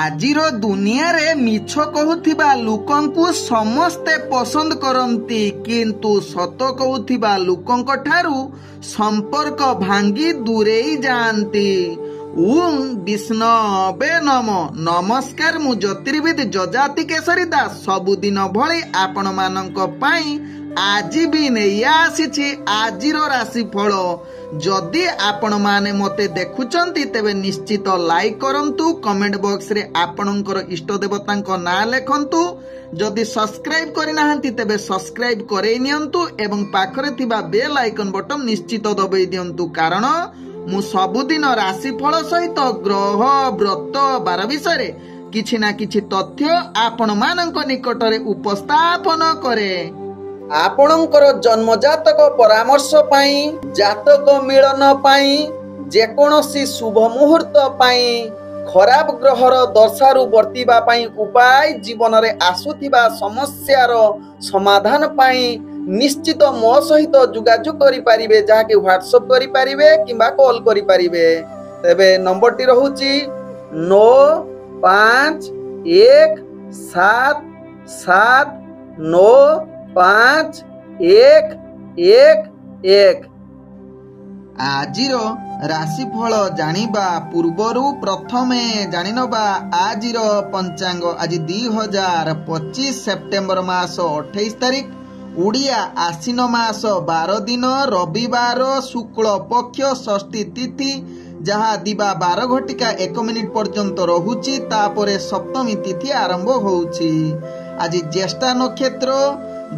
आजिर दुनिया रे मिछ कहूथिबा लोकंकु समस्ते पसंद करंती किंतु सत कहूथिबा लोकंक ठारू संपर्क भांगी दूरेई जांती। ओम विष्णवे नमो। नमस्कार, मु ज्योतिर्विद जजाति केशरी दास सबुदिन भली आपण मानक पाई आज भी नहीं आसी आजिर राशिफल। जदि आपण माने मते देखुचंती तेबे निश्चित लाइक करंतु, कमेंट बॉक्स रे आपणकर इष्ट देवतांक नाम लेखंतु। जदि सब्सक्राइब करिनाहांती तेबे सब्सक्राइब करेई नियंतु एवं पाखरे थिबा बेल आइकन बटन निश्चित दबाई दियंतु, कारण मु सबुदिन राशिफल सहित ग्रह व्रत बार विषय किछि ना किछि तथ्य आपण मानक निकटरे उपस्थापन करे। आपणकर जन्म जातक परामर्श पाई, जातक मिलन पाई, जेकोसी शुभ मुहूर्त पाई, खराब ग्रहर दशारु बर्तिबा पाई उपाय, जीवन रे आसुथिबा समस्यार समाधान पाई निश्चित मो सहित जोगाजोग करि पारिबे, जाके व्हाट्सएप करि पारिबे किंबा कॉल करि पारिबे। तेबे नंबर टी रहूची 9517795111। आजिर राशिफल जानिबा पूर्वरु प्रथमे जानिनबा आजिर पंचांग। आज 2025 सेप्टेम्बर मास 28 तारिख, उड़िया आश्विन मास 12 दिन, रविवार, शुक्ल पक्ष षष्ठी तिथि, जहाँ दिबा 12 घटिका 1 मिनिट पर्यंत रहुची, तापरे सप्तमी तिथि आरंभ होउची। आज ज्येष्ठा नक्षत्र,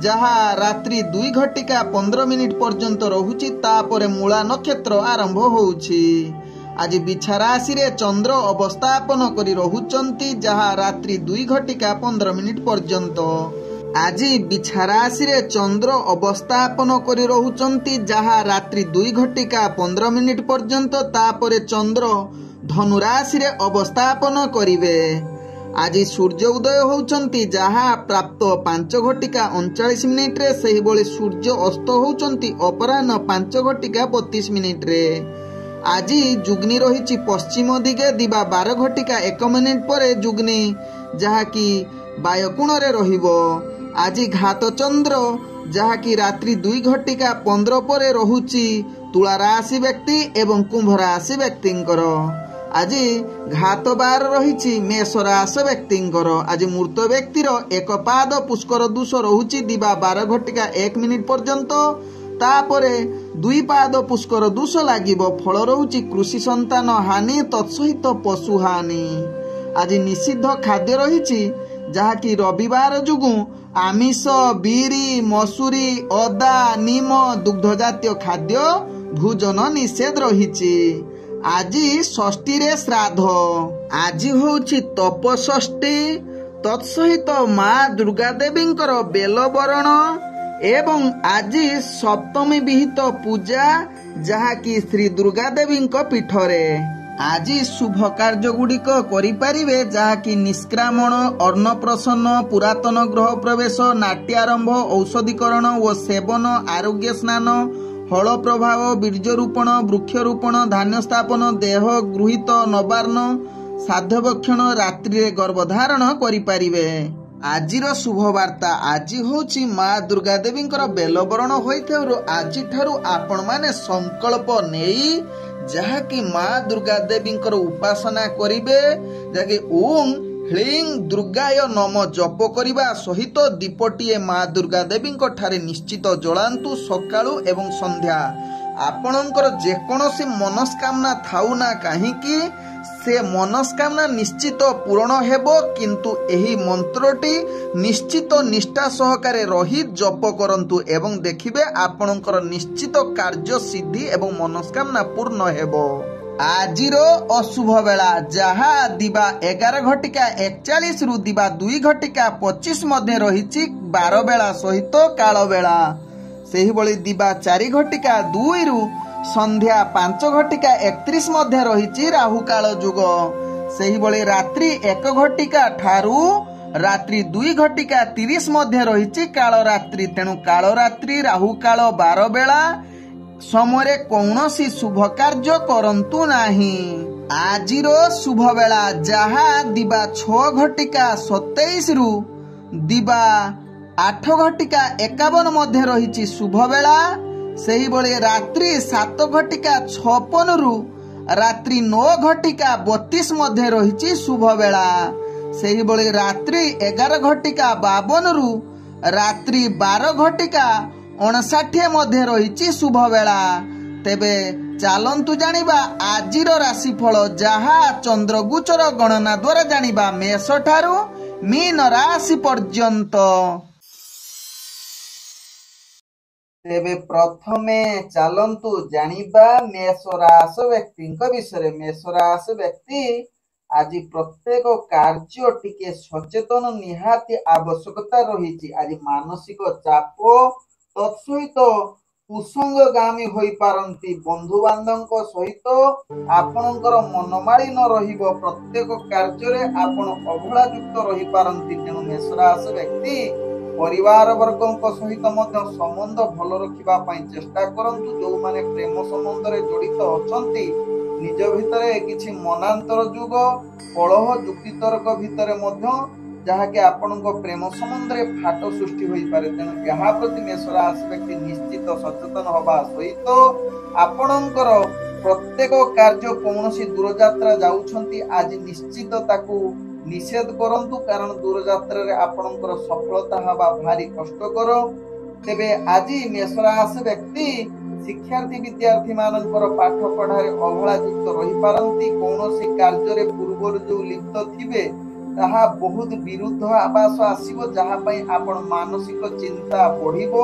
जहाँ रात्रि 2 घटिका 15 मिनिट पर्यंत रहुची, तापरे मूला नक्षत्र आरंभ होउची। आज बिछा राशि रे चंद्र अवस्थापन करी रहुचंती, जहाँ रात्रि 2 घटिका 15 मिनिट पर्यंत। आज बिछा राशि रे चंद्र अवस्थापन करी रहुचंती, जहाँ रात्रि 2 घटिका 15 मिनिट पर्यंत, तापरे चंद्र धनु राशि रे अवस्थापन करिवे। आज सूर्य उदय होउचंती, जहाँ प्राप्त 5 घटिका 39 मिनिट रे, सही बोले सूर्य अस्त होउचंती अपराह्न 5 घटिका 32 मिनिट रे। आज जुग्नी रहिची पश्चिम दिगे, दिबा 12 घटिका 1 मिनिट परे जुग्नी, जहाँ की वायुकोण रे रहिबो। आज घात चंद्र, जहाँ की रात्रि 2 घटिका 15 परे रहुची तुला राशि व्यक्ति एवं कुंभ राशि व्यक्तिंकर। आज घात बार रहिची मेष राशि व्यक्तिंकर। आज मृत व्यक्तिर 1 पाद पुष्कर दोष रहुची, दिबा 12 घटिका 1 मिनिट पर्यंत, तापरे 2 पाद पुष्कर दोष लागिबो। फल रहुची कृषि संतान हानि तत्सहित पशु हानि। आज निषिद्ध खाद्य रहिची, जहाँ की रविवार जुगु आमिष, बीरी, मसूरी, अदा, नीम, दुग्ध जातीय खाद्य भोजन निषेध रहिची। आज षष्ठी रे श्राद्ध। आज होउची तप षष्ठी, तत्सहित माँ दुर्गा देवींकर बेलवरण एवं आज सप्तमी विहित पूजा, जहाँ की श्री दुर्गा देवींक पीठरे। आज शुभ कार्य गुड़िक करिपारिबे, जहाँ की निष्क्रामण, अन्नप्रसन्न, पुरातन ग्रह प्रवेश, नाट्यारंभ, औषधिकरण व सेवन, आरोग्य स्नान, हल प्रभाव, बीर्जरोपण, वृक्षरोपण, धान्य स्थापन, देह गृहीत नवार्ण, साध्यभक्षण, रात्रि गर्भधारण करिपारिबे। आजिर शुभ वार्ता। आज होची माँ दुर्गा देवींकर बेलवरण होइथारु आज ठारु आपण माने संकल्प नेई, जहाँ की माँ दुर्गा देवींकर उपासना करिबे, जाके ओम ह्लीं दुर्गाय नम जप करिबा सहित दीपटीए माँ दुर्गा देवींक ठारे निश्चित जलांतु सकाळु एवं संध्या। आपणकर जेकोसी मनस्कामना थाउ ना काहीकि से मनस्कामना निश्चित पूरण हेबो, किंतु एही मंत्रटी निश्चित निष्ठा सहकारे रही जप करंतु एवं देखिबे आपणकर निश्चित कार्य सिद्धि एवं मनस्कामना पूर्ण हेबो। आजिर अशुभ बेला, जहाँ दिबा 11 घटिका 41 रु दिबा 2 घटिका 25 मध्य रहिची 12 बेला सहित काल बेला। सेही बळी दिबा 4 घटिका 2 रु संध्या 5 घटिका 31 मध्य रहिची राहु काल जुग। सेही बळी रात्रि 1 घटिका ठारू रात्रि 2 घटिका 30 मध्य रहिची काल रात्रि। तेणु काल रात्रि राहु काल 12 बेला समय कौनसी शुभ कार्य करंतु नाही। ଆଜିର ଶୁଭ ବେଳା ଯାହା ଦିବା 6:27 ରୁ ଦିବା 8:51 ମଧ୍ୟ ରହିଛି ଶୁଭ ବେଳା। ସେହିଭଳି ରାତ୍ରି 7:56 ରୁ ରାତ୍ରି 9:32 ମଧ୍ୟ ରହିଛି ଶୁଭ ବେଳା। ସେହିଭଳି ରାତ୍ରି 11:52 ରୁ ରାତ୍ରି 12:59 ମଧ୍ୟ ରହିଛି ଶୁଭ ବେଳା। ତେବେ ଚାଲନ୍ତୁ ଜାଣିବା ଆଜିର ରାଶିଫଳ, ଯାହା ଚନ୍ଦ୍ରଗୋଚର ଗଣନା ଦ୍ୱାରା ଜାଣିବା ମେଷ ଠାରୁ ମୀନ ରାଶି ପର୍ଯ୍ୟନ୍ତ। ତେବେ ପ୍ରଥମେ ଚାଲନ୍ତୁ ଜାଣିବା ମେଷ ରାଶି ବ୍ୟକ୍ତିଙ୍କ ବିଷୟରେ। ମେଷ ରାଶି ବ୍ୟକ୍ତି ଆଜି ପ୍ରତ୍ୟେକ କାର୍ଯ୍ୟ ଟିକେ ସଚେତନ ନିହାତି ଆବଶ୍ୟକତା ରହିଛି। ଆଜି ମାନସିକ ଚାପ ତତ୍ସହିତ କୁସଙ୍ଗଗାମୀ ହୋଇପାରନ୍ତି। ବନ୍ଧୁବାନ୍ଧବଙ୍କ ସହିତ ଆପଣଙ୍କର ମନମାଳିନ ରହିବ। ପ୍ରତ୍ୟେକ କାର୍ଯ୍ୟରେ ଆପଣ ଅବହେଳାଯୁକ୍ତ ରହିପାରନ୍ତି। ତେଣୁ ମେଷ ରାଶି ବ୍ୟକ୍ତି ପରିବାର ବର୍ଗଙ୍କ ସହିତ ମଧ୍ୟ ସମ୍ବନ୍ଧ ଭଲ ରଖିବା ପାଇଁ ଚେଷ୍ଟା କରନ୍ତୁ। ଯେଉଁମାନେ ପ୍ରେମ ସମ୍ବନ୍ଧରେ ଜଡ଼ିତ ଅଛନ୍ତି, ନିଜ ଭିତରେ କିଛି ମନାନ୍ତର ଯୁଗ କଳହ ଯୁକ୍ତିତର୍କ ଭିତରେ ମଧ୍ୟ ଯାହାକି ଆପଣଙ୍କ ପ୍ରେମ ସମ୍ବନ୍ଧରେ ଫାଟ ସୃଷ୍ଟି ହୋଇପାରେ। ତେଣୁ ଏହା ପ୍ରତି ମେଷ ରାଶି ବ୍ୟକ୍ତି ନିଶ୍ଚିତ ସଚେତନ ହେବା ସହିତ ଆପଣଙ୍କର ପ୍ରତ୍ୟେକ କାର୍ଯ୍ୟ, କୌଣସି ଦୂରଯାତ୍ରା ଯାଉଛନ୍ତି ଆଜି ନିଶ୍ଚିତ ତାକୁ ନିଷେଧ କରନ୍ତୁ, କାରଣ ଦୂରଯାତ୍ରାରେ ଆପଣଙ୍କର ସଫଳତା ହେବା ଭାରି କଷ୍ଟକର। ତେବେ ଆଜି ମେଷ ରାଶି ବ୍ୟକ୍ତି ଶିକ୍ଷାର୍ଥୀ ବିଦ୍ୟାର୍ଥୀ ମାନଙ୍କର ପାଠ ପଢାରେ ଅବହେଳାଯୁକ୍ତ ରହିପାରନ୍ତି। କୌଣସି କାର୍ଯ୍ୟରେ ପୂର୍ବରୁ ଯେଉଁ ଲିପ୍ତ ଥିବେ ତାହା ବହୁତ ବିରୁଦ୍ଧ ଆବାସ ଆସିବ, ଯାହା ପାଇଁ ଆପଣ ମାନସିକ ଚିନ୍ତା ବଢିବ।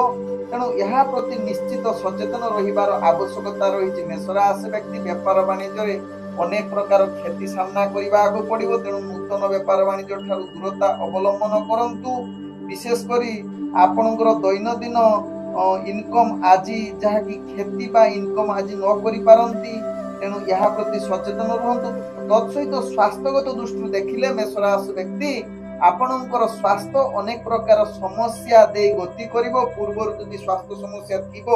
ତେଣୁ ଏହା ପ୍ରତି ନିଶ୍ଚିତ ସଚେତନ ରହିବାର ଆବଶ୍ୟକତା ରହିଛି। ମେଷ ରାଶି ବ୍ୟକ୍ତି ବେପାର ବାଣିଜ୍ୟରେ ଅନେକ ପ୍ରକାର କ୍ଷତି ସାମ୍ନା କରିବାକୁ ପଡିବ। ତେଣୁ ନୂତନ ବେପାର ବାଣିଜ୍ୟ ଠାରୁ ଦୂରତା ଅବଲମ୍ବନ କରନ୍ତୁ। ବିଶେଷ କରି ଆପଣଙ୍କର ଦୈନନ୍ଦିନ ଇନକମ୍ ଆଜି ଯାହାକି କ୍ଷତି ବା ଇନକମ୍ ଆଜି ନ କରିପାରନ୍ତି। ତେଣୁ ଏହା ପ୍ରତି ସଚେତନ ରୁହନ୍ତୁ। ତତ୍ସହିତ ସ୍ୱାସ୍ଥ୍ୟଗତ ଦୃଷ୍ଟିରୁ ଦେଖିଲେ ମେଷ ରାଶି ବ୍ୟକ୍ତି ଆପଣଙ୍କର ସ୍ୱାସ୍ଥ୍ୟ ଅନେକ ପ୍ରକାର ସମସ୍ୟା ଦେଇ ଗତି କରିବ। ପୂର୍ବରୁ ଯଦି ସ୍ୱାସ୍ଥ୍ୟ ସମସ୍ୟା ଥିବ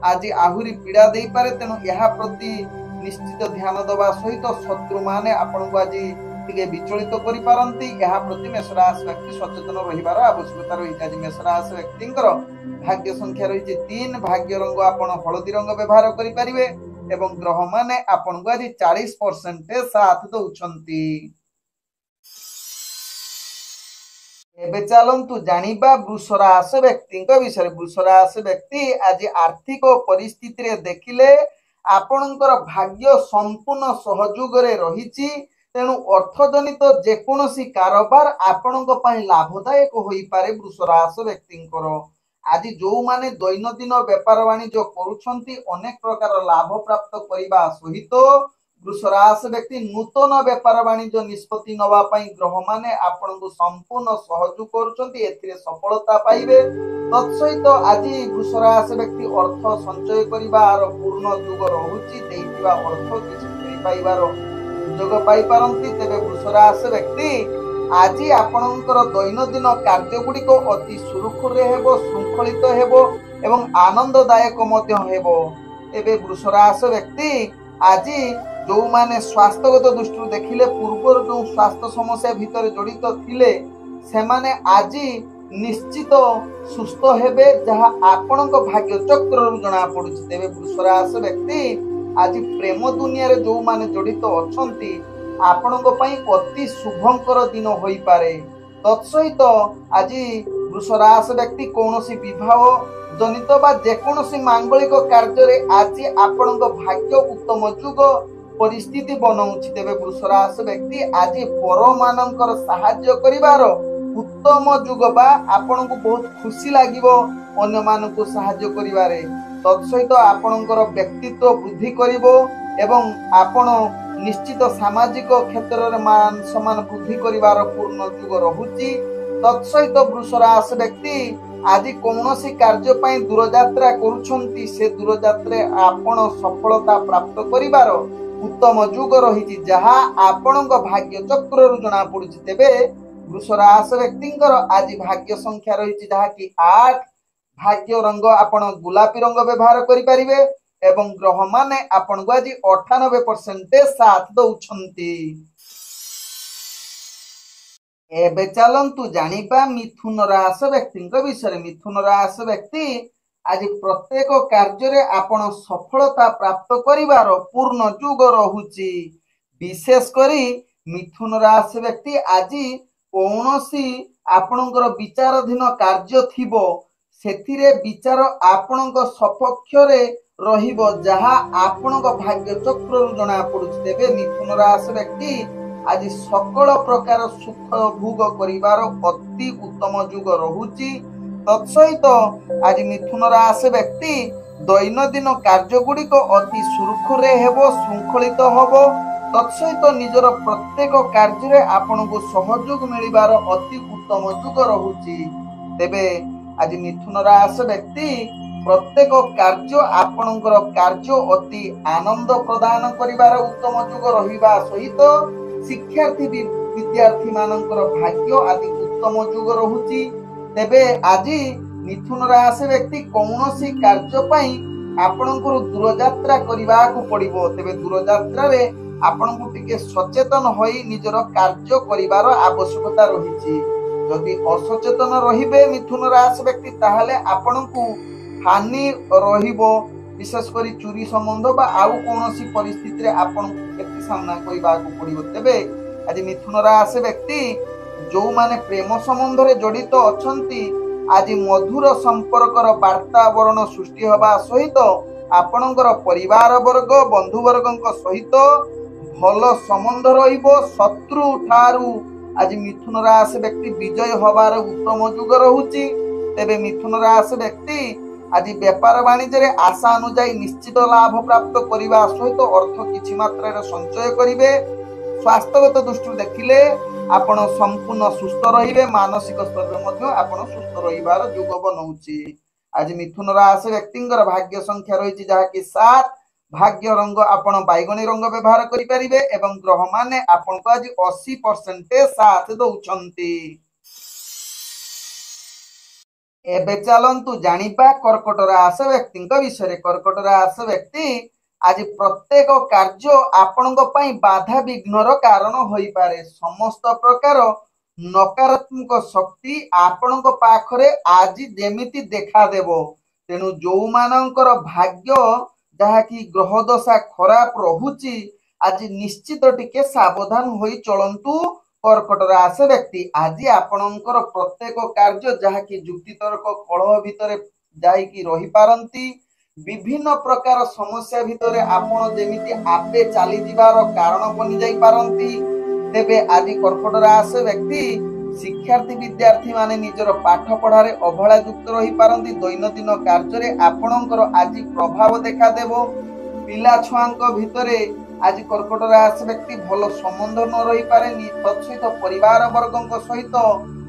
ଆଜି ଆହୁରି ପୀଡ଼ା ଦେଇପାରେ। ତେଣୁ ଏହା ପ୍ରତି ନିଶ୍ଚିତ ଧ୍ୟାନ ଦେବା ସହିତ ଶତ୍ରୁମାନେ ଆପଣଙ୍କୁ ଆଜି ଟିକେ ବିଚଳିତ କରିପାରନ୍ତି। ଏହା ପ୍ରତି ମେଷ ରାଶି ବ୍ୟକ୍ତି ସଚେତନ ରହିବାର ଆବଶ୍ୟକତା ରହିଛି। ଆଜି ମେଷ ରାଶି ବ୍ୟକ୍ତିଙ୍କର ଭାଗ୍ୟ ସଂଖ୍ୟା ରହିଛି 3, ଭାଗ୍ୟ ରଙ୍ଗ ଆପଣ ହଳଦୀ ରଙ୍ଗ ବ୍ୟବହାର କରିପାରିବେ ଏବଂ ଗ୍ରହମାନେ ଆପଣଙ୍କୁ ଆଜି 40% ସାଥ ଦଉଛନ୍ତି। ଏବେ ଚାଲନ୍ତୁ ଜାଣିବା ବୃଷ ରାଶି ବ୍ୟକ୍ତିଙ୍କ ବିଷୟରେ। ବୃଷ ରାଶି ବ୍ୟକ୍ତି ଆଜି ଆର୍ଥିକ ପରିସ୍ଥିତିରେ ଦେଖିଲେ ଆପଣଙ୍କର ଭାଗ୍ୟ ସମ୍ପୂର୍ଣ୍ଣ ସହଯୋଗରେ ରହିଛି। ତେଣୁ ଅର୍ଥଜନିତ ଯେକୌଣସି କାରବାର ଆପଣଙ୍କ ପାଇଁ ଲାଭଦାୟକ ହୋଇପାରେ। ବୃଷ ରାଶି ବ୍ୟକ୍ତିଙ୍କର ଆଜି ଯେଉଁମାନେ ଦୈନନ୍ଦିନ ବେପାର ବାଣିଜ୍ୟ କରୁଛନ୍ତି ଅନେକ ପ୍ରକାର ଲାଭ ପ୍ରାପ୍ତ କରିବା ସହିତ ବୃଷ ରାଶି ବ୍ୟକ୍ତି ନୂତନ ବେପାର ବାଣିଜ୍ୟ ନିଷ୍ପତ୍ତି ନେବା ପାଇଁ ଗ୍ରହମାନେ ଆପଣଙ୍କୁ ସମ୍ପୂର୍ଣ୍ଣ ସହଯୋଗ କରୁଛନ୍ତି। ଏଥିରେ ସଫଳତା ପାଇବେ। ତତ୍ସହିତ ଆଜି ବୃଷ ରାଶି ବ୍ୟକ୍ତି ଅର୍ଥ ସଞ୍ଚୟ କରିବାର ପୂର୍ଣ୍ଣ ଯୁଗ ରହୁଛି। ଦେଇଥିବା ଅର୍ଥ କିଛି ଫେରି ପାଇବାର ସୁଯୋଗ ପାଇପାରନ୍ତି। ତେବେ ବୃଷ ରାଶି ବ୍ୟକ୍ତି ଆଜି ଆପଣଙ୍କର ଦୈନନ୍ଦିନ କାର୍ଯ୍ୟ ଗୁଡ଼ିକ ଅତି ସୁରୁଖୁରୁରେ ହେବ, ଶୃଙ୍ଖଳିତ ହେବ ଏବଂ ଆନନ୍ଦଦାୟକ ମଧ୍ୟ ହେବ। ତେବେ ବୃଷ ରାଶି ବ୍ୟକ୍ତି ଆଜି ଯେଉଁମାନେ ସ୍ୱାସ୍ଥ୍ୟଗତ ଦୃଷ୍ଟିରୁ ଦେଖିଲେ ପୂର୍ବରୁ ଯେଉଁ ସ୍ୱାସ୍ଥ୍ୟ ସମସ୍ୟା ଭିତରେ ଜଡ଼ିତ ଥିଲେ ସେମାନେ ଆଜି ନିଶ୍ଚିତ ସୁସ୍ଥ ହେବେ, ଯାହା ଆପଣଙ୍କ ଭାଗ୍ୟ ଚକ୍ରରୁ ଜଣାପଡୁଛି। ତେବେ ବୃଷ ରାଶି ବ୍ୟକ୍ତି ଆଜି ପ୍ରେମ ଦୁନିଆରେ ଯେଉଁମାନେ ଜଡ଼ିତ ଅଛନ୍ତି ଆପଣଙ୍କ ପାଇଁ ଅତି ଶୁଭଙ୍କର ଦିନ ହୋଇପାରେ। ତତ୍ସହିତ ଆଜି ବୃଷ ରାଶି ବ୍ୟକ୍ତି କୌଣସି ବିବାହ ଜନିତ ବା ଯେକୌଣସି ମାଙ୍ଗଳିକ କାର୍ଯ୍ୟରେ ଆଜି ଆପଣଙ୍କ ଭାଗ୍ୟ ଉତ୍ତମ ଯୁଗ ପରିସ୍ଥିତି ବନଉଛି। ତେବେ ବୃଷ ରାଶି ବ୍ୟକ୍ତି ଆଜି ପରମାନଙ୍କର ସାହାଯ୍ୟ କରିବାର ଉତ୍ତମ ଯୁଗ ବା ଆପଣଙ୍କୁ ବହୁତ ଖୁସି ଲାଗିବ ଅନ୍ୟମାନଙ୍କୁ ସାହାଯ୍ୟ କରିବାରେ। ତତ୍ସହିତ ଆପଣଙ୍କର ବ୍ୟକ୍ତିତ୍ୱ ବୃଦ୍ଧି କରିବ ଏବଂ ଆପଣ ନିଶ୍ଚିତ ସାମାଜିକ କ୍ଷେତ୍ରରେ ମାନ ସମ୍ମାନ ବୃଦ୍ଧି କରିବାର ପୂର୍ଣ୍ଣ ଯୁଗ ରହୁଛି। ତତ୍ସହିତ ବୃଷ ରାଶି ବ୍ୟକ୍ତି ଆଜି କୌଣସି କାର୍ଯ୍ୟ ପାଇଁ ଦୂରଯାତ୍ରା କରୁଛନ୍ତି, ସେ ଦୂରଯାତ୍ରାରେ ଆପଣ ସଫଳତା ପ୍ରାପ୍ତ କରିବାର ଉତ୍ତମ ଯୁଗ ରହିଛି, ଯାହା ଆପଣଙ୍କ ଭାଗ୍ୟ ଚକ୍ରରୁ ଜଣାପଡୁଛି। ତେବେ ବୃଷ ରାଶି ବ୍ୟକ୍ତିଙ୍କର ଆଜି ଭାଗ୍ୟ ସଂଖ୍ୟା ରହିଛି ଯାହାକି 8, ଭାଗ୍ୟ ରଙ୍ଗ ଆପଣ ଗୋଲାପୀ ରଙ୍ଗ ବ୍ୟବହାର କରିପାରିବେ एवं ग्रह माने आपण को आज 98% साथ दउछंती। एबे चलंतु जानिबा मिथुन राशि व्यक्ति विषय। मिथुन राशि व्यक्ति आज प्रत्येक कार्य रे आपण सफलता प्राप्त करिवार पूर्ण जुग रहुची। विशेष करी मिथुन राशि व्यक्ति आज कौनसी आपणकर विचाराधीन कार्य थिबो सेथिरे विचार आपणक सपक्ष रे रहिबो जहा आपणक भाग्य चक्र रु जणा पडुछि। तेबे मिथुन राशि व्यक्ति आज सकल प्रकार सुख भोग करिवार अति उत्तम जुग रहुची। तत्सहित आज मिथुन राशि व्यक्ति दैनंदिन कार्य गुड़िक अति सुरखुरे हेबो, श्रृंखलित होबो। तत्सहित निजर प्रत्येक कार्य आपण को सहयोग मिलिबार अति उत्तम जुग रहुची। तेबे आज मिथुन राशि व्यक्ति प्रत्येक कार्य आपणकर कार्य अति आनंद प्रदान करिबार उत्तम जुग रहिबा सहित शिक्षार्थी विद्यार्थी मानकर भाग्य आदि उत्तम जुग रहुची। तेबे आज मिथुन राशि व्यक्ति कौनसी कार्य पई आपणकर दूर यात्रा करबा को पड़िबो। तेबे दूर यात्रा रे आपण को टिके सचेतन होई निजर कार्य करिवार आवश्यकता रहिछि। यदि असचेतन रहिबे मिथुन राशि व्यक्ति ताहले आपण को हानि रहिबो। विशेष करी चोरी संबंध बा आउ कोनोसी परिस्थिति रे आपण केति सामना करबा को पड़िबो। तेबे आज मिथुन राशि व्यक्ति जो माने प्रेम संबंध रे जड़ित अछंती आज मधुर संपर्कर वार्तावरण सृष्टि होबा सहित आपणकर परिवार वर्ग बंधु वर्गक सहित भल संबंध रहिबो। शत्रु ठारू आज मिथुन राशि व्यक्ति विजय होबार उत्तम जुग रहुची। तेबे मिथुन राशि व्यक्ति आज व्यापार वाणिज्य रे आशा अनुसार निश्चित लाभ प्राप्त करिबा सहित अर्थ किछि मात्रा रे संचय करिवे। स्वास्थ्यगत दृष्टि देखिले आपण संपूर्ण सुस्थ रहिबे। मानसिक स्तर रे मध्ये आपण सुस्थ रहिबार जुग बनउची। आज मिथुन राशि व्यक्तिंकर भाग्य संख्या रहिछि जहा कि 7। भाग्य रंग आपण बैगणी रंग व्यवहार करि परिबे एवं ग्रह माने आपण को आज 80% साथ दउछंती। एबे चलंतु जानिबा कर्कट राशि व्यक्ति विषय। कर्कट राशि व्यक्ति आज प्रत्येक कार्य आपण बाधा विघ्नर कारण होई पारे। समस्त प्रकार नकारात्मक शक्ति आपण पाखरे आज जेमिति देखा देबो। तेनु जो मानकर भाग्य जहा कि ग्रह दशा खराब रहुची आज निश्चित टिके सावधान होई चलंतु। कर्कट राशि व्यक्ति आज आपणकर प्रत्येक कार्य जहा कि जुक्ति तर्क कलह भितरे जाई कि रही पारंती। विभिन्न प्रकार समस्या भितरे आपण जेमिति आपे चली जिबार कारण बनि जाई पारंती। तेबे आज कर्कट राशि व्यक्ति शिक्षार्थी विद्यार्थी माने निजर पाठ पढ़ारे अवहेला युक्त रही पारंती। दैनंदिन कार्य रे आपणकर आज प्रभाव देखा देबो। पिला छुआंक भितरे आज कर्कट राशि व्यक्ति भल संबंध न रही पारे। तत्सहित परिवार वर्गक सहित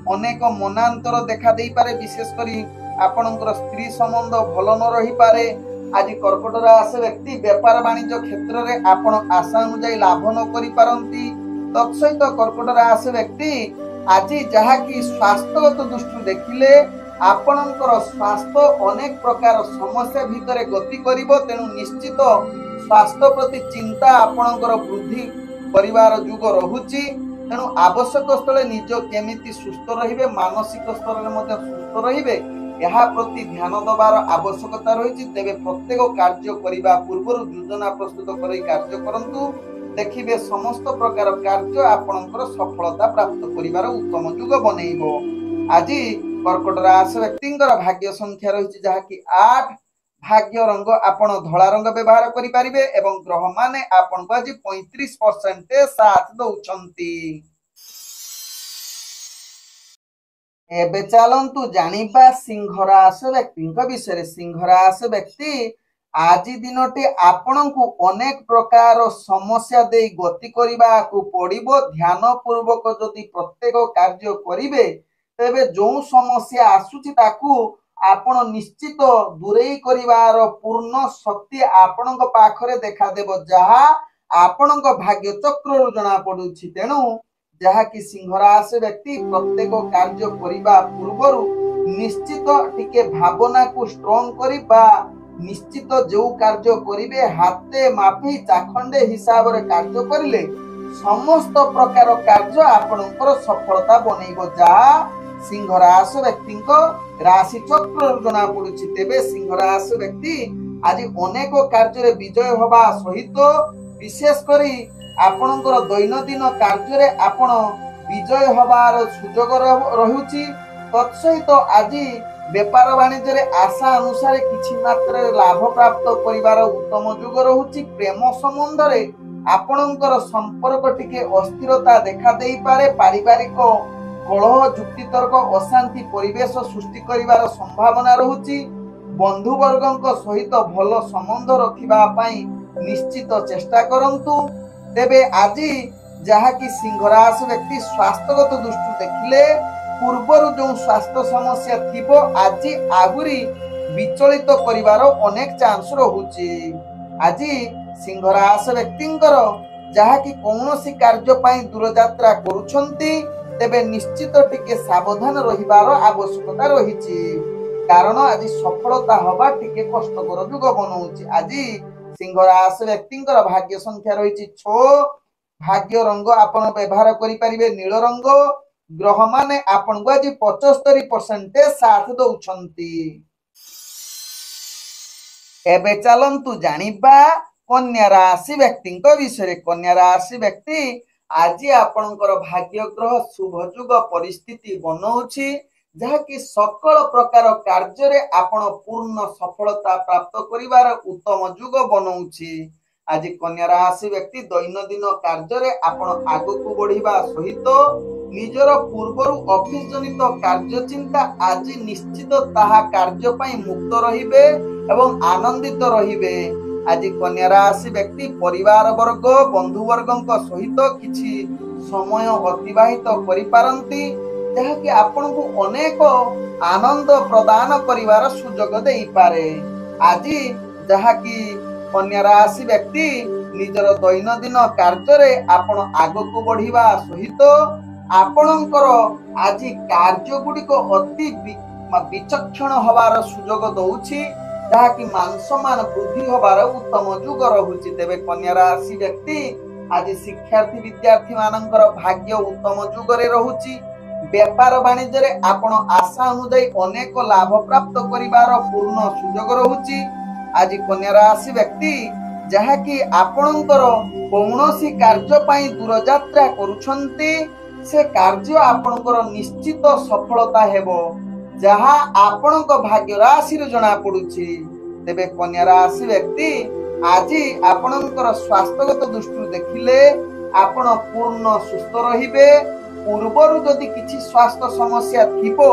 अनेक मनांतर देखा देई पारे। विशेष करी आपणकर स्त्री संबंध भल न रही पारे। आज कर्कट राशि व्यक्ति व्यापार वाणिज्य क्षेत्र रे आपण आशा अनुसार लाभ न करि पारंती। तत्सहित कर्कट राशि व्यक्ति आज जहा कि स्वास्थ्यगत दृष्टि देखिले आपणकर स्वास्थ्य अनेक प्रकार समस्या भितरे गति करिवो। तेनु निश्चित स्वास्थ्य प्रति चिंता आपणकर वृद्धि परिवार जुग रहुची। तेनु आवश्यक स्थले निज केमिति सुस्थ रहिबे मानसिक स्तर रे मध्ये सुस्थ रहिबे यहा प्रति ध्यान दबार आवश्यकता रही। तेबे प्रत्येक कार्य करिबा पूर्व योजना प्रस्तुत करी कार्य करंतु। देखिबे समस्त प्रकार कार्य आपणकर सफलता प्राप्त करिवार उत्तम जुग बनेइबो। आज कर्कट राशि व्यक्तिंकर भाग्य संख्या रही जहा कि 8। भाग्य रंग आपण धला रंग व्यवहार करि परिबे एवं ग्रह माने आपण को आज 35% साथ दउछंती। एबे चलंतु जानिबा सिंह राशि व्यक्ति विषय। सिंह राशि व्यक्ति आज दिनटे आपण को अनेक प्रकार समस्या दे गति करबा को पड़िबो। ध्यान पूर्वक जदि प्रत्येक कार्य करिवे तेबे जो समस्या आसुची ताकू आपण निश्चित दूरेई करिवार पूर्ण शक्ति आपणक पाखरे देखा देबो जहा आपणक भाग्य चक्र जना पडुछि। तेनु जहा कि सिंह राशि व्यक्ति प्रत्येक कार्य करिबा पूर्वरु निश्चित टिके भावना को स्ट्रांग करिबा निश्चित जो कार्य करिवे हाते मापी चाखंडे हिसाब रे कार्य करिले समस्त प्रकार कार्य आपणकर सफलता बनैबो। जहा सिंह राशि व्यक्ति राशि चक्र जना पड़ुछि। तेबे सिंह राशि व्यक्ति आज अनेक कार्य विजय होबा सहित विशेष करी आपणकर दैनंदिन कार्य रे आपण विजय होबार सुजोग रहुछि। तत्सहित आज बेपार वाणिज्य रे आशा अनुसार किछि मात्रा लाभ प्राप्त करिवार उत्तम जुग रहुछि। प्रेम संबंध रे आपणकर संपर्क टिके अस्थिरता देखा देई पारे। पारिवारिक कलह जुक्तितर्क अशांति परिवेश सृष्टि करिवार संभावना रहुछि। बंधु वर्गक सहित भल संबंध रखिबा पई निश्चित चेष्टा करंतु। तेबे आज जहा कि सिंह राशि व्यक्ति स्वास्थ्यगत दृष्टि देखिले पूर्वर जो स्वास्थ्य समस्या थिबो आज आगुरी विचलित करिवार अनेक चांस रहुछि। आज सिंह राशि व्यक्तिंकर जहा कि कौनसी कार्य पई दूर यात्रा करूछंती तेबे निश्चित टिके सावधान रहिबार आवश्यकता रहिछि। कारण आज सफलता हवा टिके कष्टकर जुग बनौछि। आज सिंह राशि व्यक्तिंकर भाग्य संख्या रहिछि 6। भाग्य रंग आपण व्यवहार करि परिबे नील रंग। ग्रह माने आपण को आज 75% साथ दउछंती। एबे चलंतु जानिबा कन्या राशि व्यक्ति विषय। कन्या राशि व्यक्ति आज आपणकर भाग्य ग्रह शुभ जुग परिस्थिति बनौछि जहा कि सकल प्रकार कार्य रे आपण पूर्ण सफलता प्राप्त करिवार उत्तम जुग बनौछि। आज कन्या राशि व्यक्ति दैनंदिन कार्य रे आपण आगकु बढ़िबा सहित निजर पूर्वरु ऑफिस जनित कार्य चिंता आज निश्चित ताहा कार्य पई मुक्त रहिबे एवं आनंदित रहिबे। आज कन्या राशि व्यक्ति परिवार वर्ग बंधु वर्गक सहित किछि समय अतिबाहित करि पारंती जहा कि आपण को अनेक आनंद प्रदान करिवार सुजोग देई पारे। आज जहा कि कन्या राशि व्यक्ति निजर दैनंदिन कार्य रे आपण आगकु बढ़िबा सहित आपणकर आज कार्य गुडिक अति विचक्षण हबार सुजोग दउछि जहा कि मान सम्मान वृद्धि हबार उत्तम जुग रहुछि। तेबे कन्या राशि व्यक्ति आज शिक्षार्थी विद्यार्थी मानकर भाग्य उत्तम जुग रे रहुछि। व्यापार वाणिज्य रे आपण आशा अनुसार अनेक लाभ प्राप्त करिवार पूर्ण सुजोग रहुछि। आज कन्या राशि व्यक्ति जहा कि आपणकर कौनसी कार्य पई दूर यात्रा करूछंती से कार्य आपणकर निश्चित सफलता हेबो जहा आपणक भाग्य राशि रे जणा पडुछि। तेबे कन्या राशि व्यक्ति आज आपणकर स्वास्थ्यगत दृष्टि देखिले आपण पूर्ण सुस्थ रहिबे। पूर्वरु जदि किछि स्वास्थ्य समस्या थिबो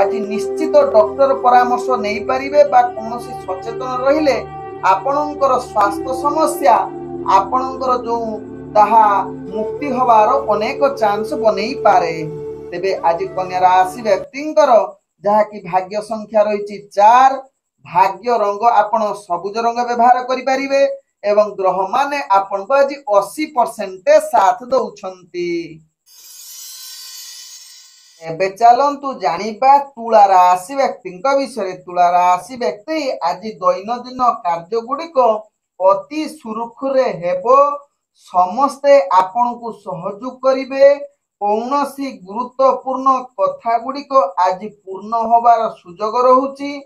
आज निश्चित डॉक्टर परामर्श नै परिबे बा कोनोसी सचेतन रहिले आपणकर स्वास्थ्य समस्या आपणकर जो ताहा मुक्ति हबार अनेक चांस बनै पारे। तेबे आज कन्या राशि व्यक्तिंकर जहा कि भाग्य संख्या रहिछि 4। भाग्य रंग आपण सबुज रंग व्यवहार करि परिबे एवं ग्रह माने आपण को आज 80% साथ दउछंती। एबे चलंतु जानिबा तुला राशि व्यक्ति विषय। तुला राशि व्यक्ति आज दैनंदिन कार्य गुडिक अति सुरुखुरे हेबो। समस्ते आपण को सहयोग करिवे। कौनसी गुरुत्वपूर्ण कथा गुडिक आज पूर्ण होबार सुजोग रहुछि।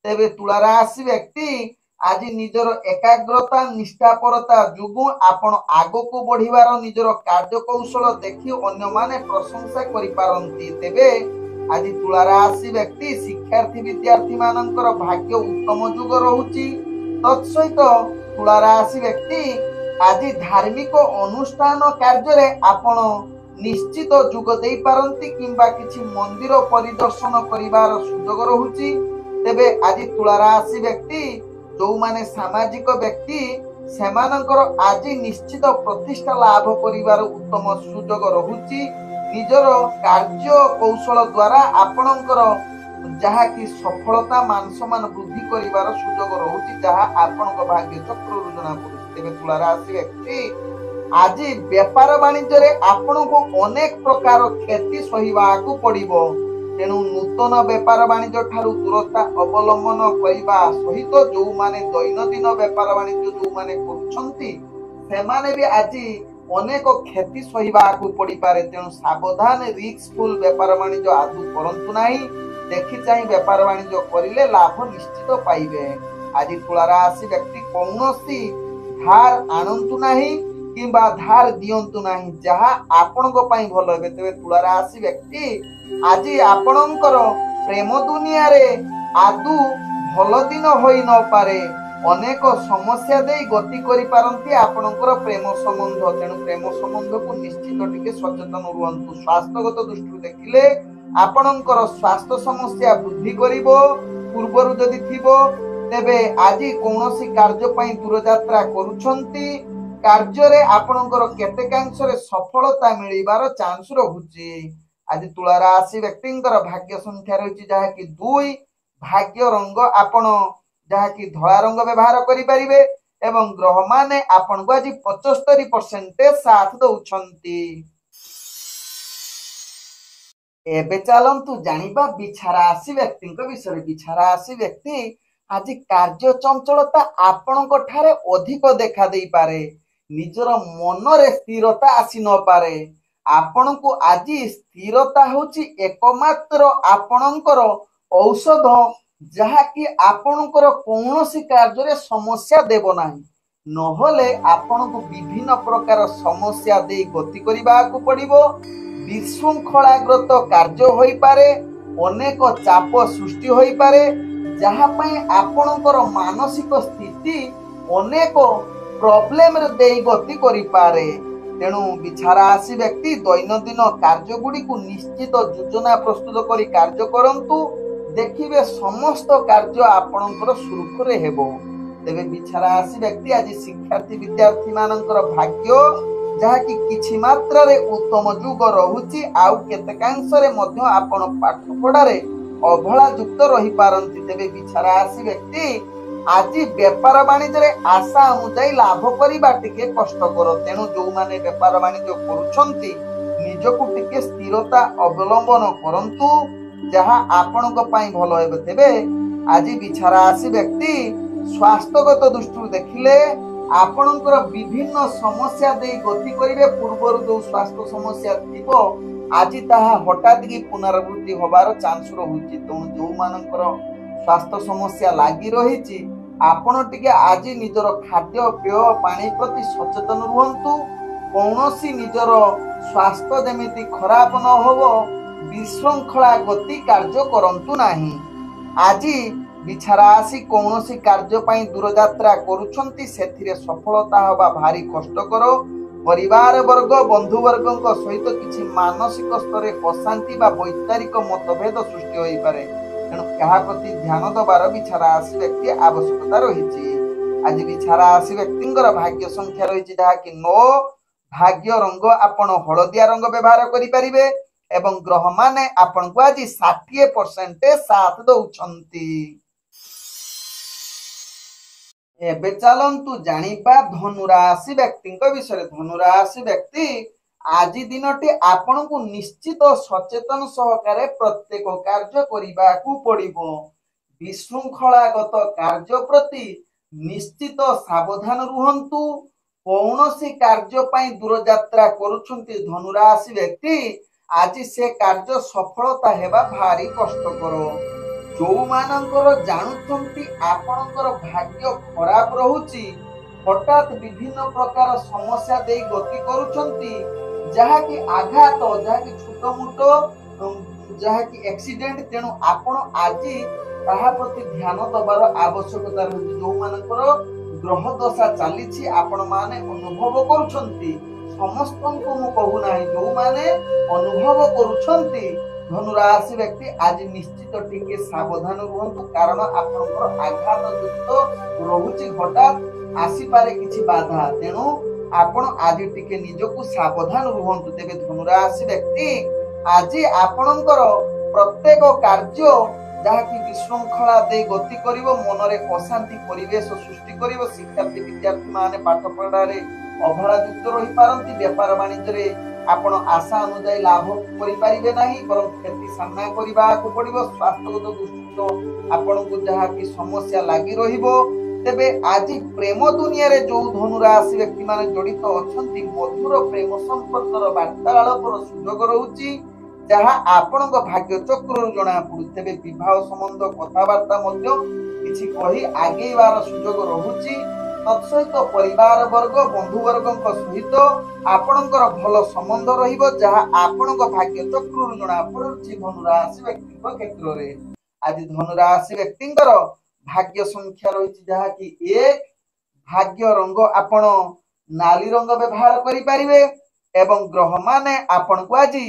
तेबे तुला राशि व्यक्ति आज निजर एकाग्रता निष्ठापरता जुगु आपण आगो को बढ़िवार निजर कार्य कौशल देखि अन्य माने प्रशंसा करि पारंती। तेबे आज तुला राशि व्यक्ति शिक्षार्थी विद्यार्थी मानकर भाग्य उत्तम जुग रहुछि। तत्सहित तुला राशि व्यक्ति आज धार्मिक अनुष्ठान कार्य रे आपण निश्चित जुग देई पारंती किंबा किछि मंदिर परिदर्शन करिवार सुजोग रहुछि। तेबे आज तुला राशि व्यक्ति जो माने सामाजिक व्यक्ति सेमानकर आज निश्चित प्रतिष्ठा लाभ करिवार उत्तम सुजोग रहुछि। निजर कार्य कौशल द्वारा आपणकर जहा कि सफलता मान सम्मान वृद्धि करिवार सुजोग रहुछि जहा आपणक भाग्य चक्र रुजना पड़ुछि। तेबे तुला राशि व्यक्ति आज व्यापार वाणिज्य रे आपणको अनेक प्रकार क्षति सहिबाकू पड़िबो। तेणु नूतन बेपार वाणिज्य ठारू दूरता अवलंबन करने सहित जो माने दैनंदिन बेपार वाणिज्य जो माने करुछंती सेमाने भी आज अनेक क्षति सहिबा को पड़ी पारे। तेणु सावधान रिस्कफुल बेपार वाणिज्य आदु करंतु नाही। देखि चाहि बेपार वाणिज्य करिले लाभ निश्चित पाइबे। आज तुला राशि व्यक्ति कौनसी धार आनंतु नाही किंबा धार दियंतु नाही जहा आपनको पई भलो हेबे। तेबे तुला राशि व्यक्ति आज आपणकर प्रेम दुनिया रे आदु भल दिन होई न पारे। अनेक समस्या दे गति करि पारंती आपणकर प्रेम संबंध। तेणु प्रेम संबंध को निश्चित टिके सचेतन रुहंतु। स्वास्थ्यगत दृष्टि देखिले आपणकर स्वास्थ्य समस्या वृद्धि करिवो। पूर्वरु जदि थिबो तेबे आज कौनसी कार्य पई दूर यात्रा करूछंती कार्य रे आपणकर केतेकांशरे सफलता मिलिबार चांस रहुची। आज तुला राशि व्यक्तिंकर भाग्य संख्या रही जहा कि 2। भाग्य रंग आपण जहा कि धला रंग व्यवहार करि परिबे एवं ग्रह माने आपण को आज 75% साथ दउछंती। एबे चलंतु जानिबा बिछा राशि व्यक्तिंक विषय। बिछा राशि व्यक्ति आज कार्य चंचलता आपणक ठारे अधिक देखा देई पारे। निजर मन रे स्थिरता आसी न पारे। आपण को आज स्थिरता होची एकमात्र आपणकर औषध जहा कि आपणकर कौनसी कार्य रे समस्या देबो नाही। नहले आपण को विभिन्न प्रकार समस्या दे गति करिबा को पड़िबो। विशृंखलाग्रत कार्य होई पारे। अनेक चाप सृष्टि होई पारे जहा पई आपणकर मानसिक स्थिति अनेक प्रॉब्लम रे दे गति करि पारे। तेणु बिछा राशि व्यक्ति दैनंदिन कार्य गुडी को निश्चित योजना प्रस्तुत करी कार्य करंतु। देखिबे समस्त कार्य आपणकर सुरखुरे हेबो। तेबे बिछा राशि व्यक्ति आज शिक्षार्थी विद्यार्थी मानकर भाग्य जहा कि किछि मात्रा रे उत्तम जुग रहुची। आउ केतेकांश रे मध्य आपण पाठ पढारे अभला युक्त रही पारंती। तेबे बिछा राशि व्यक्ति आज बेपार वाणिज्य रे आशा अनुसार लाभ करिबा टिके कष्टकर। तेणु जो माने बेपार वाणिज्य करूछंती निजको टिके स्थिरता अवलंबन करंतु जहा आपणक पई भलो हेबे। तेबे आज बिछा राशि व्यक्ति स्वास्थ्यगत दृष्टि देखिले आपणकर विभिन्न समस्या दे गति करिवे। पूर्वरु जो स्वास्थ्य समस्या थिबो आज ताहा हठात की पुनरावृत्ति होबार चांस रहुची। तेणु जो मानकर स्वास्थ्य समस्या लागि रहिची आपण टिके आज निजर खाद्य पेय पानी प्रति सचेतन रुहंतु। कौनसी निजर स्वास्थ्य जेमिति खराब न होबो विशृंखला गति कार्य करंतु नाही। आज बिछा राशि कौनसी कार्य पई दूर यात्रा करूछंती सेथिरे सफलता होबा भारी कष्टकर। परिवार वर्ग बंधु वर्गक सहित किछि मानसिक स्तर अशांति बा वैचारिक मतभेद सृष्टि होई पारे। तेणु यहा प्रति ध्यान दबार बिछा राशि व्यक्ति आवश्यकता रही। आज बिछा राशि व्यक्तिंकर भाग्य संख्या रही जहा कि 9। भाग्य रंग आपण हलदिया रंग व्यवहार करि परिबे एवं ग्रह माने आपण को आज 60% साथ दउछंती। एबे चलंतु जानिबा धनु राशि व्यक्तिंक विषय। धनु राशि व्यक्ति आज दिनटी आपण को निश्चित सचेतन सहकारे प्रत्येक कार्य करिबा को पड़िबो। विशृंखलागत कार्य प्रति निश्चित सावधान रुहंतु। कौनसी कार्य पई दूर यात्रा करूछंती धनु राशि व्यक्ति आज से कार्य सफलता हेबा भारी कष्टकर। जो मानकर जानुछंती आपणकर भाग्य खराब रहुची हठात विभिन्न प्रकार समस्या दे गति करूछंती जहा कि आघात जहा कि छोट मोट जहा कि एक्सीडेंट। तेणु आपण आज ताहा प्रति ध्यान दबार आवश्यकता रही। जो मानकर ग्रह दशा चली आपण माने अनुभव करूछंती समस्त को मु कहू नाही। जो माने अनुभव करूछंती धनु राशि व्यक्ति आज निश्चित टिके सावधान रुहंतु। कारण आपनकर आघात युक्त रहुची हठात आसी पारे किछि बाधा। तेणु आपण आज टिके निजको सावधान रुहंतु। तेबे धनु राशि व्यक्ति आज आपनकर प्रत्येक कार्य जहा कि विशृंखला दे गति करिवो मनरे अशांति परिवेश सृष्टि करिवो। शिक्षार्थी विद्यार्थी माने पाठ पढ़ारे अवहेला युक्त रही पारंती। व्यापार वाणिज्य रे ଆପଣ ଆଶା ଅନୁଯାୟୀ ଲାଭ କରିପାରିବେ ନାହିଁ, ବରଂ କ୍ଷତି ସାମ୍ନା କରିବାକୁ ପଡିବ। ସ୍ୱାସ୍ଥ୍ୟଗତ ଦୃଷ୍ଟିରୁ ଆପଣଙ୍କୁ ଯାହାକି ସମସ୍ୟା ଲାଗି ରହିବ। ତେବେ ଆଜି ପ୍ରେମ ଦୁନିଆରେ ଯୋଉ ଧନୁ ରାଶି ବ୍ୟକ୍ତି ମାନେ ଜଡିତ ଅଛନ୍ତି, ମଧୁର ପ୍ରେମ ସମ୍ପର୍କର ବାର୍ତ୍ତାଳାପର ସୁଯୋଗ ରହୁଛି, ଯାହା ଆପଣଙ୍କ ଭାଗ୍ୟ ଚକ୍ରରୁ ଜଣା ପଡୁଛି। ତେବେ ବିବାହ ସମ୍ବନ୍ଧ କଥାବାର୍ତ୍ତା ମଧ୍ୟ କିଛି କହି ଆଗେଇବାର ସୁଯୋଗ ରହୁଛି। ତତ୍ସହିତ ପରିବାର ବର୍ଗ ବନ୍ଧୁବର୍ଗଙ୍କ ସହିତ ଆପଣଙ୍କର ଭଲ ସମ୍ବନ୍ଧ ରହିବ, ଯାହା ଆପଣଙ୍କ ଭାଗ୍ୟ ଚକ୍ରରୁ ଜଣା ପଡୁଛି ଧନୁରାଶି ବ୍ୟକ୍ତିଙ୍କ କ୍ଷେତ୍ରରେ। ଆଜି ଧନୁରାଶି ବ୍ୟକ୍ତିଙ୍କର ଭାଗ୍ୟ ସଂଖ୍ୟା ରହିଛି ଯାହାକି 1। ଭାଗ୍ୟ ରଙ୍ଗ ଆପଣ ନାଲି ରଙ୍ଗ ବ୍ୟବହାର କରିପାରିବେ ଏବଂ ଗ୍ରହ ମାନେ ଆପଣଙ୍କୁ ଆଜି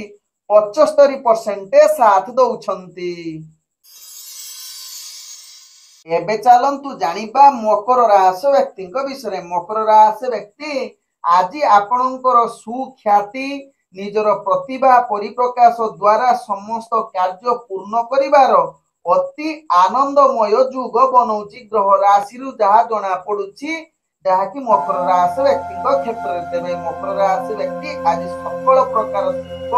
75% ସାଥ ଦଉଛନ୍ତି। ଏବେ ଚାଲନ୍ତୁ ଜାଣିବା ମକର ରାଶି ବ୍ୟକ୍ତିଙ୍କ ବିଷୟରେ। ମକର ରାଶି ବ୍ୟକ୍ତି ଆଜି ଆପଣଙ୍କର ସୁଖ୍ୟାତି, ନିଜର ପ୍ରତିଭା ପରିପ୍ରକାଶ ଦ୍ୱାରା ସମସ୍ତ କାର୍ଯ୍ୟ ପୂର୍ଣ୍ଣ କରିବାର ଅତି ଆନନ୍ଦମୟ ଯୁଗ ବନଉଛି ଗ୍ରହ ରାଶିରୁ ଯାହା ଜଣା ପଡୁଛି, ଯାହାକି ମକର ରାଶି ବ୍ୟକ୍ତିଙ୍କ କ୍ଷେତ୍ରରେ। ତେବେ ମକର ରାଶି ବ୍ୟକ୍ତି ଆଜି ସକଳ ପ୍ରକାର ସୁଖ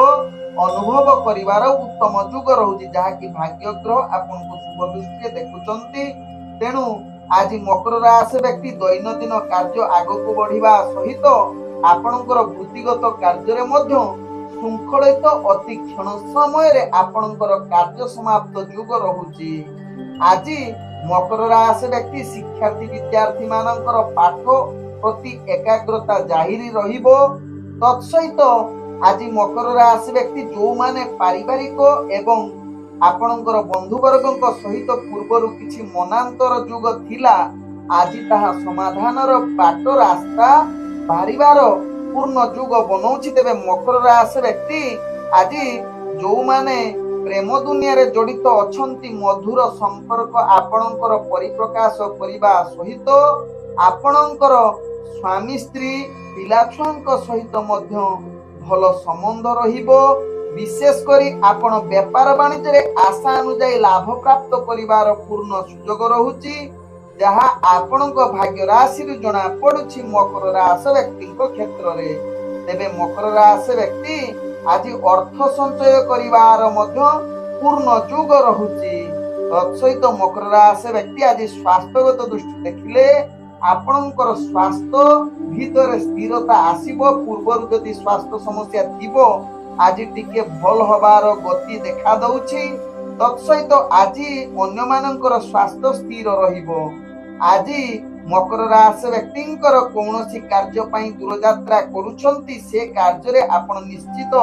ଅନୁଭବ କରିବାର ଉତ୍ତମ ଯୁଗ ରହୁଛି, ଯାହାକି ଭାଗ୍ୟ ଗ୍ରହ ଆପଣଙ୍କୁ ଶୁଭ ଦୃଷ୍ଟିରେ ଦେଖୁଛନ୍ତି। ତେଣୁ ଆଜି ମକର ରାଶି ବ୍ୟକ୍ତି ଦୈନନ୍ଦିନ କାର୍ଯ୍ୟ ଆଗକୁ ବଢିବା ସହିତ ଆପଣଙ୍କର ବୃତ୍ତିଗତ କାର୍ଯ୍ୟରେ ମଧ୍ୟ ଶୃଙ୍ଖଳିତ ଅତି କ୍ଷଣ ସମୟରେ ଆପଣଙ୍କର କାର୍ଯ୍ୟ ସମାପ୍ତ ଯୁଗ ରହୁଛି। ଆଜି ମକର ରାଶି ବ୍ୟକ୍ତି ଶିକ୍ଷାର୍ଥୀ ବିଦ୍ୟାର୍ଥୀ ମାନଙ୍କର ପାଠ ପ୍ରତି ଏକାଗ୍ରତା ଜାହିର ରହିବ। ତତ୍ସହିତ ଆଜି ମକର ରାଶି ବ୍ୟକ୍ତି ଯୋଉମାନେ ପାରିବାରିକ ଏବଂ ଆପଣଙ୍କର ବନ୍ଧୁବର୍ଗଙ୍କ ସହିତ ପୂର୍ବରୁ କିଛି ମନାନ୍ତର ଯୁଗ ଥିଲା, ଆଜି ତାହା ସମାଧାନର ବାଟ ରାସ୍ତା ବାହାରିବାର ପୂର୍ଣ୍ଣ ଯୁଗ ବନଉଛି। ତେବେ ମକର ରାଶି ବ୍ୟକ୍ତି ଆଜି ଯୋଉମାନେ ପ୍ରେମ ଦୁନିଆରେ ଜଡିତ ଅଛନ୍ତି, ମଧୁର ସମ୍ପର୍କ ଆପଣଙ୍କର ପରିପ୍ରକାଶ କରିବା ସହିତ ଆପଣଙ୍କର ସ୍ୱାମୀ ସ୍ତ୍ରୀ ପିଲାଛୁଆଙ୍କ ସହିତ ମଧ୍ୟ ଭଲ ସମ୍ବନ୍ଧ ରହିବ। ବିଶେଷ କରି ଆପଣ ବେପାର ବାଣିଜ୍ୟରେ ଆଶା ଅନୁଯାୟୀ ଲାଭ ପ୍ରାପ୍ତ କରିବାର ପୂର୍ଣ୍ଣ ସୁଯୋଗ ରହୁଛି, ଯାହା ଆପଣଙ୍କ ଭାଗ୍ୟ ରାଶିରୁ ଜଣା ପଡୁଛି ମକର ରାଶି ବ୍ୟକ୍ତିଙ୍କ କ୍ଷେତ୍ରରେ। ତେବେ ମକର ରାଶି ବ୍ୟକ୍ତି ଆଜି ଅର୍ଥ ସଞ୍ଚୟ କରିବାର ମଧ୍ୟ ପୂର୍ଣ୍ଣ ଯୁଗ ରହୁଛି। ତତ୍ସହିତ ମକର ରାଶି ବ୍ୟକ୍ତି ଆଜି ସ୍ୱାସ୍ଥ୍ୟଗତ ଦୃଷ୍ଟି ଦେଖିଲେ ଆପଣଙ୍କର ସ୍ୱାସ୍ଥ୍ୟ ଭିତରେ ସ୍ଥିରତା ଆସିବ। ପୂର୍ବରୁ ଯଦି ସ୍ୱାସ୍ଥ୍ୟ ସମସ୍ୟା ଥିବ, ଆଜି ଟିକେ ଭଲ ହବାର ଗତି ଦେଖା ଦଉଛି। ତତ୍ସହିତ ଆଜି ଅନ୍ୟମାନଙ୍କର ସ୍ୱାସ୍ଥ୍ୟ ସ୍ଥିର ରହିବ। ଆଜି ମକର ରାଶି ବ୍ୟକ୍ତିଙ୍କର କୌଣସି କାର୍ଯ୍ୟ ପାଇଁ ଦୂରଯାତ୍ରା କରୁଛନ୍ତି, ସେ କାର୍ଯ୍ୟରେ ଆପଣ ନିଶ୍ଚିତ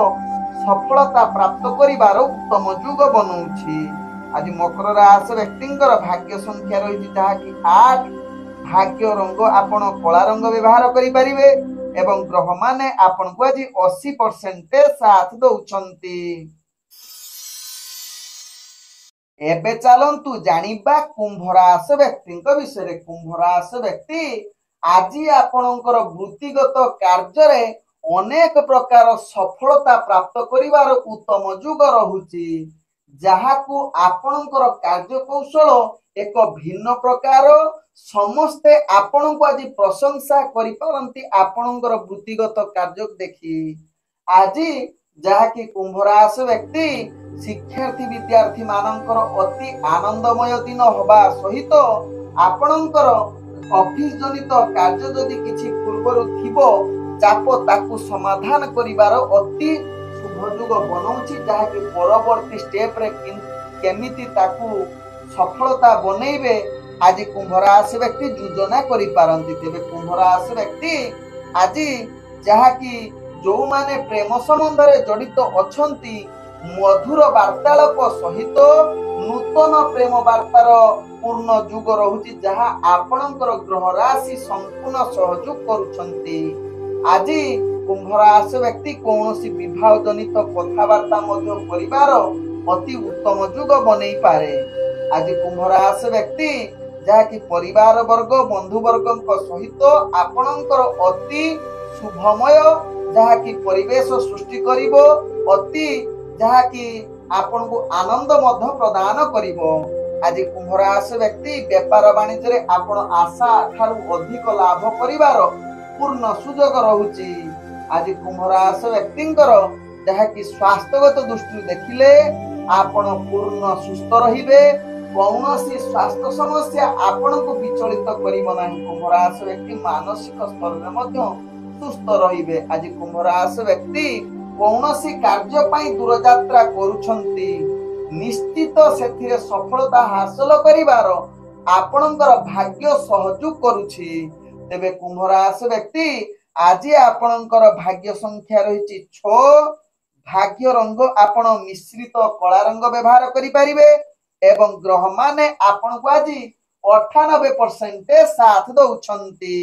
ସଫଳତା ପ୍ରାପ୍ତ କରିବାର ଉତ୍ତମ ଯୁଗ ବନଉଛି। ଆଜି ମକର ରାଶି ବ୍ୟକ୍ତିଙ୍କର ଭାଗ୍ୟ ସଂଖ୍ୟା ରହିଛି ଯାହାକି 8। ଭାଗ୍ୟ ରଙ୍ଗ ଆପଣ କଳା ରଙ୍ଗ ବ୍ୟବହାର କରିପାରିବେ ଏବଂ ଗ୍ରହ ମାନେ ଆପଣଙ୍କୁ ଆଜି 80% ସାଥ ଦଉଛନ୍ତି। ଏବେ ଚାଲନ୍ତୁ ଜାଣିବା କୁମ୍ଭ ରାଶି ବ୍ୟକ୍ତିଙ୍କ ବିଷୟରେ। କୁମ୍ଭ ରାଶି ବ୍ୟକ୍ତି ଆଜି ଆପଣଙ୍କର ବୃତ୍ତିଗତ କାର୍ଯ୍ୟରେ ଅନେକ ପ୍ରକାର ସଫଳତା ପ୍ରାପ୍ତ କରିବାର ଉତ୍ତମ ଯୁଗ ରହୁଛି, ଯାହାକୁ ଆପଣଙ୍କର କାର୍ଯ୍ୟକୌଶଳ ଏକ ଭିନ୍ନ ପ୍ରକାର। ସମସ୍ତେ ଆପଣଙ୍କୁ ଆଜି ପ୍ରଶଂସା କରିପାରନ୍ତି ଆପଣଙ୍କର ବୃତ୍ତିଗତ କାର୍ଯ୍ୟ ଦେଖି। ଆଜି ଯାହାକି କୁମ୍ଭ ରାଶି ବ୍ୟକ୍ତି ଶିକ୍ଷାର୍ଥୀ ବିଦ୍ୟାର୍ଥୀ ମାନଙ୍କର ଅତି ଆନନ୍ଦମୟ ଦିନ ହବା ସହିତ ଆପଣଙ୍କର ଅଫିସ ଜନିତ କାର୍ଯ୍ୟ ଯଦି କିଛି ପୂର୍ବରୁ ଥିବ ଚାପ, ତାକୁ ସମାଧାନ କରିବାର ଅତି ଶୁଭ ଯୁଗ ବନଉଛି, ଯାହାକି ପରବର୍ତ୍ତୀ ଷ୍ଟେପରେ କେମିତି ତାକୁ ସଫଳତା ବନେଇବେ ଆଜି କୁମ୍ଭ ରାଶି ବ୍ୟକ୍ତି ଯୋଜନା କରିପାରନ୍ତି। ତେବେ କୁମ୍ଭ ରାଶି ବ୍ୟକ୍ତି ଆଜି ଯାହାକି ଯୋଉମାନେ ପ୍ରେମ ସମ୍ବନ୍ଧରେ ଜଡିତ ଅଛନ୍ତି, ମଧୁର ବାର୍ତ୍ତାଳାପ ସହିତ ନୂତନ ପ୍ରେମ ବାର୍ତ୍ତାର ପୂର୍ଣ୍ଣ ଯୁଗ ରହୁଛି, ଯାହା ଆପଣଙ୍କର ଗ୍ରହ ରାଶି ସମ୍ପୂର୍ଣ୍ଣ ସହଯୋଗ କରୁଛନ୍ତି। ଆଜି କୁମ୍ଭ ରାଶି ବ୍ୟକ୍ତି କୌଣସି ବିବାହ ଜନିତ କଥାବାର୍ତ୍ତା ମଧ୍ୟ କରିବାର ଅତି ଉତ୍ତମ ଯୁଗ ବନେଇ ପାରେ। ଆଜି କୁମ୍ଭ ରାଶି ବ୍ୟକ୍ତି ଯାହାକି ପରିବାର ବର୍ଗ ବନ୍ଧୁବର୍ଗଙ୍କ ସହିତ ଆପଣଙ୍କର ଅତି ଶୁଭମୟ ଯାହାକି ପରିବେଶ ସୃଷ୍ଟି କରିବ, ଅତି ଯାହାକି ଆପଣଙ୍କୁ ଆନନ୍ଦ ମଧ୍ୟ ପ୍ରଦାନ କରିବ। ଆଜି କୁମ୍ଭ ରାଶି ବ୍ୟକ୍ତି ବେପାର ବାଣିଜ୍ୟରେ ଆପଣ ଆଶା ଠାରୁ ଅଧିକ ଲାଭ କରିବାର ପୂର୍ଣ୍ଣ ସୁଯୋଗ ରହୁଛି। आज कुंभ राशि व्यक्तिंकर जहाँकि स्वास्थ्यगत दृष्टि देखिले आपण पूर्ण सुस्थ रहिबे। कौनसी स्वास्थ्य समस्या आपण को विचलित करिबो नाही। कुंभ राशि व्यक्ति मानसिक स्तर में मध्य सुस्थ रहिबे। आज कुंभ राशि व्यक्ति कौनसी कार्य पई दूर यात्रा करूछंती निश्चित सेथिरे सफलता हासिल करिवार आपणकर भाग्य सहयोग करूछि। तेबे कुंभ राशि व्यक्ति आज आपणकर भाग्य संख्या रही 6। भाग्य रंग आपण मिश्रित कला रंग व्यवहार करि परिबे एवं ग्रह माने आपण को आज 98% साथ दउछंती।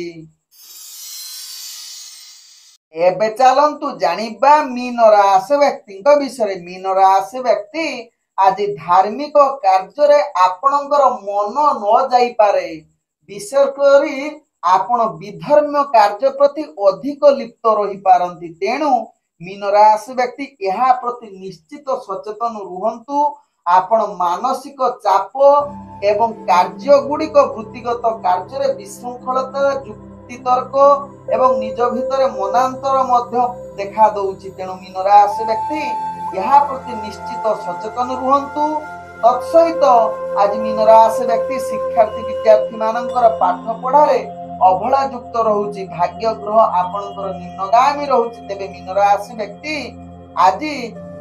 एबे चलंतु जानिबा मीन राशि व्यक्ति विषय। मीन राशि व्यक्ति आज धार्मिक कार्य रे आपणकर मन न जाई पारे। विशेषकर आपण विधर्म कार्य प्रति अधिक लिप्त रही पारंती। तेणु मीन राशि व्यक्ति यह प्रति निश्चित सचेतन रुहंतु। आपण मानसिक चाप एवं कार्य गुड़िक वृत्तिगत कार्य रे विशृंखलता युक्ति तर्क एवं निज भितर मनांतर मध्य देखा दउछि। तेणु मीन राशि व्यक्ति यह प्रति निश्चित सचेतन रुहंतु। तत्सहित आज मीन राशि व्यक्ति शिक्षार्थी विद्यार्थी मानकर पाठ पढ़ारे अवहेला युक्त रहुछि। भाग्य ग्रह आपणकर निम्नगामी रहुछि। तेबे मीन राशि व्यक्ति आज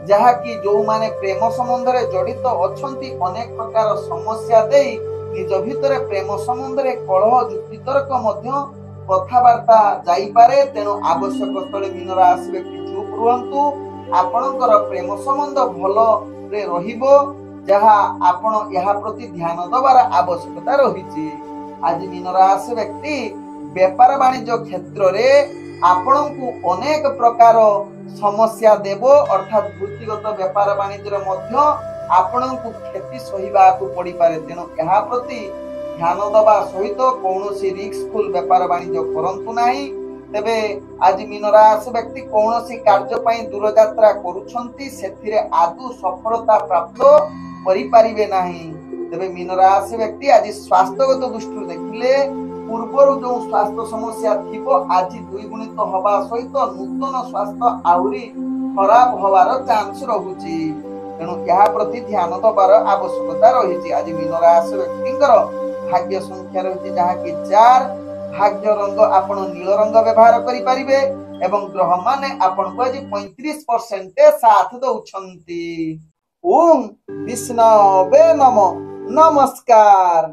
जहाँकि जो माने प्रेम संबंध रे जड़ित अछंती अनेक प्रकार समस्या देई निज भितर प्रेम संबंध रे कलह युक्तितर्क मध्य कथावार्ता जाई पारे। तेणु आवश्यक स्थले मीन राशि व्यक्ति चुप रुहंतु। आपणकर प्रेम संबंध भल रे रहिबो जहा आपण यहा प्रति ध्यान दबार आवश्यकता रहिछि। आज मीन राशि व्यक्ति व्यापार वाणिज्य क्षेत्र रे आपणकु अनेक प्रकार समस्या देबो अर्थात वृत्तिगत व्यापार वाणिज्य मध्य आपणकु क्षति सहिबाकु पड़ी पारे। तेणु यहा प्रति ध्यान दबा सहित कौनसी रिस्कफुल व्यापार वाणिज्य करंतु नाही। तेबे आज मीन राशि व्यक्ति कौनसी कार्य पई दूर यात्रा करूछंती सेथिरे आदु सफलता प्राप्त करि पारिबे नाही। तेबे मीन राशि व्यक्ति आज स्वास्थ्यगत दृष्टि देखिले पूर्वर जो स्वास्थ्य समस्या थिबो आज द्विगुणित हवा सहित नूतन स्वास्थ्य आउरी खराब होवार चांस रहुछि। तेणु यह प्रति ध्यान दबार आवश्यकता रहिछि। आज मीन राशि व्यक्तिंकर भाग्य संख्या रहिछि जहाँकि 4। भाग्य रंग आपण नील रंग व्यवहार करि परिबे एवं ग्रह माने आपण को आज 35% साथ दउछंती। ओम विष्णवे नमः। नमस्कार।